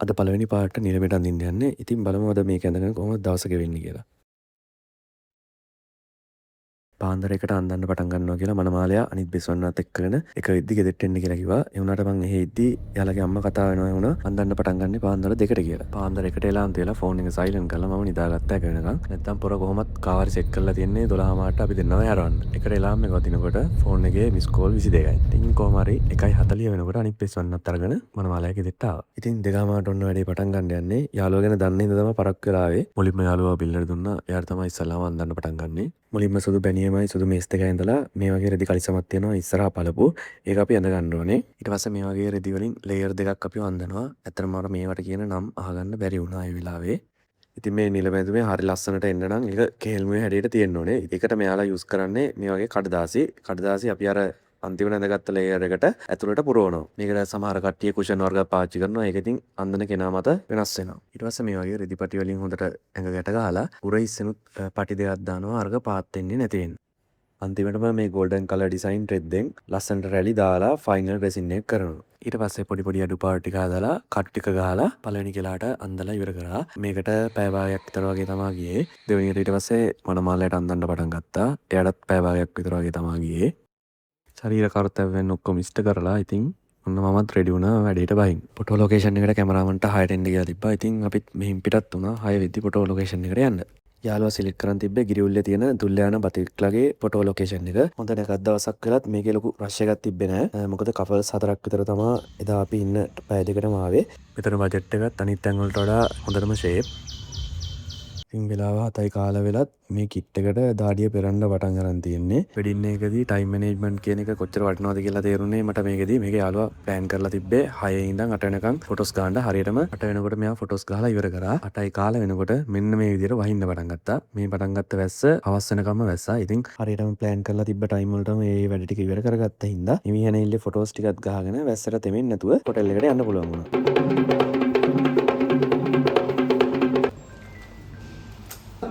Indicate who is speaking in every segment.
Speaker 1: අද පළවෙනි පාට නිලමෙට අඳින්න යන්නේ. ඉතින් බලමු අද මේක ඇඳගෙන කොහොමද දවස ගෙවෙන්නේ කියලා. පාන්දරයකට අඳන්න පටන් ගන්නවා කියලා මනමාලයා අනිත් බිස්වන්නත් එක්කගෙන එක ඉද්දි ගෙදෙට්ට එන්න කියලා කිව්වා. ඒ වුණාට මං එහෙ ඉද්දි යාළගේ අම්මා කතා වෙනවා වුණා අඳන්න පටන් ගන්නේ පාන්දර 2ට කියලා. පාන්දර 1ට එලාම් තියලා ෆෝන් එක සයිලන්ට් කරලා මම නිදාගත්තා එක වෙනකන්. නැත්තම් පොර කොහොමත් කාවාරි සෙට් කරලා තියන්නේ 12 මාට අපි දෙන්නම යරවන්න. 1ට එලාම් එක වදිනකොට ෆෝන් එකේ මිස් කෝල් 22යි. ඉතින් කොහොම හරි 1:40 වෙනකොට අනිත් බිස්වන්නත් අරගෙන මනමාලයා ගෙදෙට්ට ආවා. ඉතින් 2 මාට ඔන්න වැඩේ පටන් ගන්න යන්නේ. යාළුවා ගැන දන්නේ ඉඳන් තමයි පරක් වෙලා ආවේ. මුලින්ම යාළුවා බිල්ලර් දුන්නා. එයාට තමයි ඉස්සල්ලාම අඳන්න පටන් ගන්නේ. මුලින්ම සුදු බැනියමයි සුදු මේස් දෙකයි ඇඳලා මේ වගේ රෙදි කලිසමක් තියෙනවා ඉස්සරහා පළපු ඒක අපි ඇඳ ගන්න ඕනේ. ඊට පස්සේ මේ වගේ රෙදි වලින් ලේයර් දෙකක් අපි අඳනවා. ඇත්තටම මට මේවට කියන නම් අහගන්න බැරි වුණා ඒ වෙලාවේ. ඉතින් මේ නිල බැඳුමේ හරි ලස්සනට එන්න නම් ඒක කේල්මුවේ හැඩයට තියෙන්න ඕනේ. ඒකට මෙයාලා යූස් කරන්නේ මේ වගේ කඩදාසි අපි අර අන්තිමට ඇඳගත්ත ලේයර් එකට ඇතුළට පුරවනවා. මේකට සමහර කට්ටිය කුෂන් වර්ග පාවිච්චි කරනවා. ඒක ඉතින් අන්දන කෙනා මත වෙනස් වෙනවා. ඊට පස්සේ මේ වගේ රෙදි පටි වලින් හොඳට ඇඟ ගැට ගහලා උරහිස්සෙනුත් පටි දෙකක් දානවා අර්ග පාත් වෙන්නේ නැති වෙන්න. අන්තිමටම මේ ගෝල්ඩන් කලර් ඩිසයින් රෙද්දෙන් ලස්සනට රැලි දාලා ෆයිනල් ඩ්‍රෙසින් එක කරනවා. ඊට පස්සේ පොඩි අඩුපාඩු ටික හදලා කට් ටික ගහලා පළවෙනි කෙලාට අන්දලා ඉවර කරා. මේකට පැය භාගයක් විතර වගේ තමයි ගියේ. දෙවෙනියට ඊට පස්සේ මනමාලයට අන්දන්න පටන් ගත්තා. එයාටත් පැය භාගයක් විතර වගේ තමයි ගියේ. ශරීර කර්තව්‍යයන් ඔක්කොම ඉෂ්ට කරලා ඉතින් ඔන්න මමත් රෙඩි වුණා වැඩේට බහින්න. ෆොටෝ ලොකේෂන් එකට කැමරාමන්ට 6ට එන්න කියලා තිබ්බා. ඉතින් අපිත් මෙහින් පිටත් වුණා 6 වෙද්දි ෆොටෝ ලොකේෂන් එකට යන්න. යාළුවා සිලෙක්ට් කරන් තිබ්බේ ගිරිඋල්ලේ තියෙන දුල්යාන බතික්ලගේ ෆොටෝ ලොකේෂන් එක. හොඳ නැකත් දවසක් වෙලත් මේකේ ලොකු රෂ් එකක් තිබ්බේ නෑ. මොකද කපල්ස් 4ක් විතර තමයි එදා අපි ඉන්න පැය දෙකටම ආවේ. මෙතන බජට් එකත් අනිත් තැන් වලට වඩා හොඳටම ෂේප්. ඉතින් වෙලාව 7යි කාලා වෙලත් මේ කිට් එකට දාඩිය පෙරන්න පටන් ගන්න තියෙන්නේ. වෙඩින් එකේදී ටයිම් මැනේජ්මන්ට් කියන එක කොච්චර වටිනවද කියලා තේරුනේ මට මේකෙදී. මේකේ යාළුවා ප්ලෑන් කරලා තිබ්බේ 6 ඉඳන් 8 වෙනකන් ෆොටෝස් ගන්න. හරියටම 8 වෙනකොට මෙයා ෆොටෝස් ගහලා ඉවර කරා. 8යි කාලා වෙනකොට මෙන්න මේ විදිහට වහින්න පටන් ගත්තා. මේ පටන් ගත්ත වැස්ස හවස් වෙනකම්ම වැස්සා. ඉතින් හරියටම ප්ලෑන් කරලා තිබ්බ ටයිම් වලටම මේ වැඩ ටික ඉවර කරගත්තා හින්දා හිමිහනෙල්ලේ ෆොටෝස් ටිකත් ගහගෙන වැස්සට තෙමෙන්නේ නැතුව හොටෙල් එකට යන්න පුළුවන් වුණා.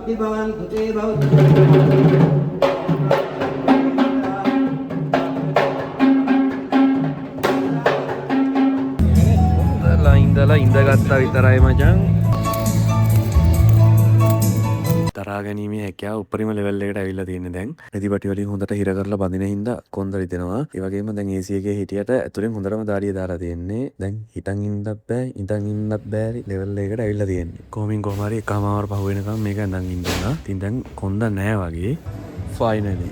Speaker 2: විභවන් කුතේ බෞද්ධ
Speaker 1: ඉඳලා ඉඳගත්තා විතරයි මචං. දරා ගැනීමේ හැකියාව උපරිම ලෙවල් එකට ඇවිල්ලා තියෙන්නේ දැන්. රෙදිපටි වලින් හොඳට හිර කරලා බඳින හින්දා කොන්ද රිදෙනවා. ඒ වගේම දැන් AC එකේ හිටියට ඇතුලෙන් හොඳටම දාඩිය දාලා තියෙන්නේ. දැන් හිටන් ඉන්නත් බෑ, ඉඳන් ඉන්නත් බෑ ලෙවල් එකට ඇවිල්ලා තියෙන්නේ. කොහොම හරි එකමාර පහ වෙනකම් මේක ඇඳන් ඉන්න ඕන. ඉතින් දැන් කොන්ද නැහැ වගේ. ෆයිනලි